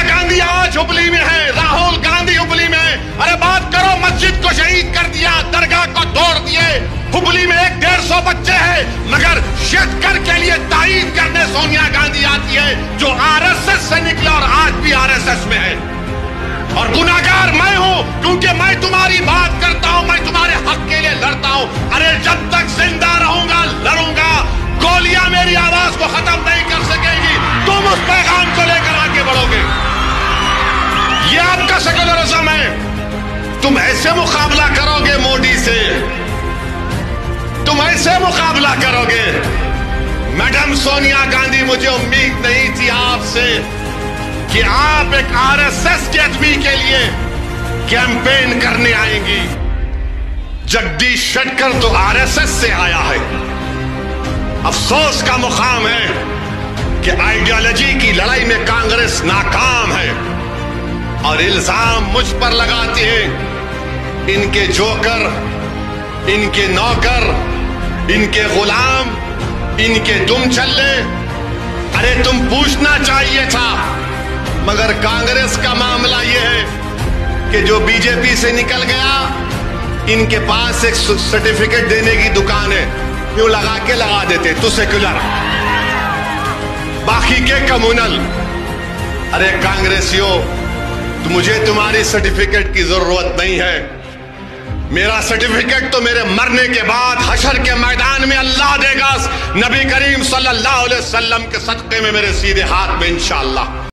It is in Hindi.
गांधी आज हुबली में है, राहुल गांधी हुबली में है। अरे बात करो, मस्जिद को शहीद कर दिया, दरगाह को तोड़ दिए। हुबली में 150 बच्चे हैं, मगर शेतकर के लिए तायीद करने सोनिया गांधी आती है, जो आरएसएस से निकले और आज भी आरएसएस में है। और गुनाहगार मैं हूं, क्योंकि मैं तुम्हारी बात करता हूं, मैं तुम्हारे हक के लिए लड़ता हूं। अरे जब तक जिंदा रहूंगा लड़ूंगा, गोलियां मेरी आवाज को खत्म नहीं कर सकेगी। तुम उस पैगाम को लेकर आगे बढ़ोगे। ये आपका सेक्युलरिज्म है। तुम ऐसे मुकाबला करोगे मोदी से, तुम ऐसे मुकाबला करोगे। मैडम सोनिया गांधी, मुझे उम्मीद नहीं थी आपसे कि आप एक आरएसएस के आदमी के लिए कैंपेन करने आएंगी। जगदीश शेट्टर तो आरएसएस से आया है। अफसोस का मुकाम है कि आइडियोलॉजी की लड़ाई में कांग्रेस नाकाम है और इल्जाम मुझ पर लगाती है। इनके जोकर, इनके नौकर, इनके गुलाम, इनके दुम चल्ले। अरे तुम पूछना चाहिए था, मगर कांग्रेस का मामला यह है कि जो बीजेपी से निकल गया, इनके पास एक सर्टिफिकेट देने की दुकान है, यूं लगा के लगा देते, तू सेक्युलर, बाकी के कम्युनल। अरे कांग्रेसियों, तो मुझे तुम्हारी सर्टिफिकेट की जरूरत नहीं है। मेरा सर्टिफिकेट तो मेरे मरने के बाद हशर के मैदान में अल्लाह देगा, नबी करीम सल्लल्लाहु अलैहि वसल्लम के सदक़े में मेरे सीधे हाथ में, इंशाअल्लाह।